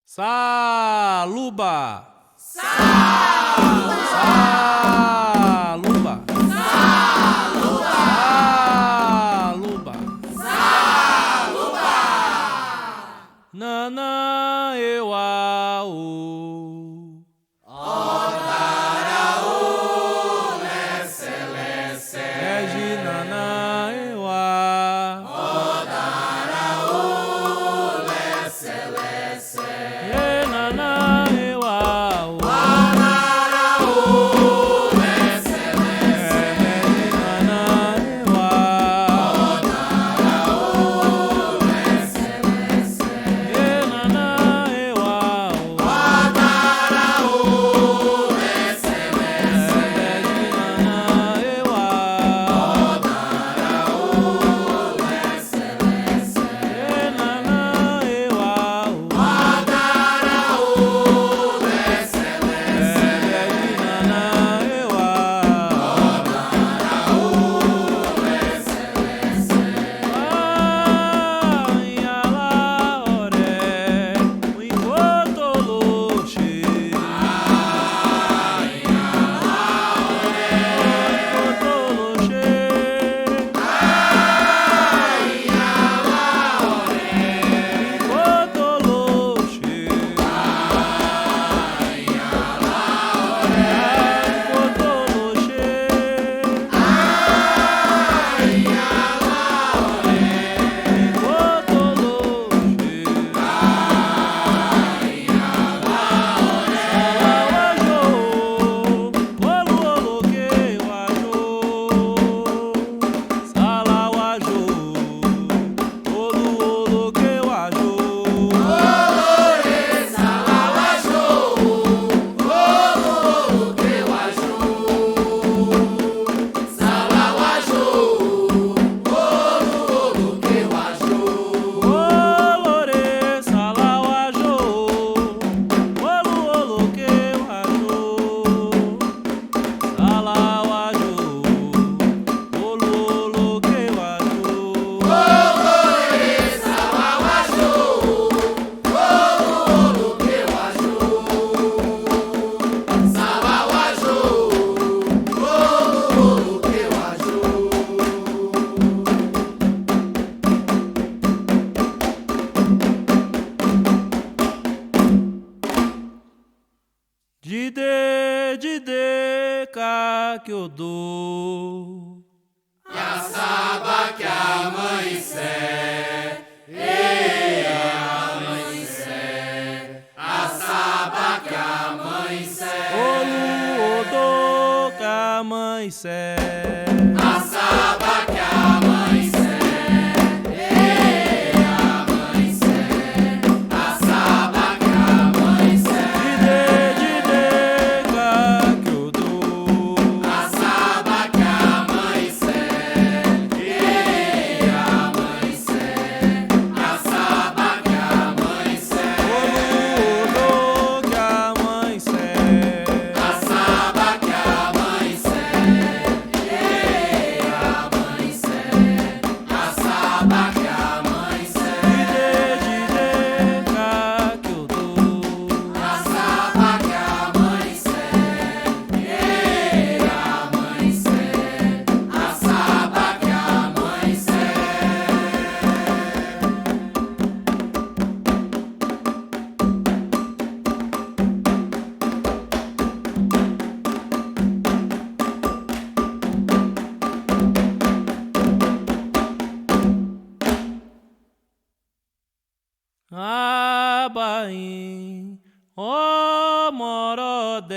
Saluba! Saluba! Saluba! Saluba! Saluba! Saluba! Nana Ewau. Otaraú, lece, lece. Regi Nana Ewa. Otaraú, lece, lece. Nana Ewau. Otaraú, lece, lece. Regi Nana Ewa. Otaraú, lece, lece. Nana Ewau. Otaraú, lece, lece. Regi Nana Ewa. Otaraú, lece, lece. Nana Ewau. Otaraú, lece, lece. Regi Nana Ewa. Otaraú, lece, lece. Dide ka que eu dou. Yaçaba que amanhecer, ei, amanhecer. Assaba que amanhecer, Olu odo ka mãe sé. assaba que amanhecer, ei, amanhecer. Assaba que amanhecer, Dide ka que eu dou. assaba que amanhecer, ei, amanhecer. Assaba que amanhecer, Olu odo ka mãe sé. assaba que amanhecer, ei, amanhecer. Assaba que amanhecer, Dide ka que eu dou. assaba que amanhecer, ei, amanhecer. Assaba que amanhecer. Abaim, ó Morodé.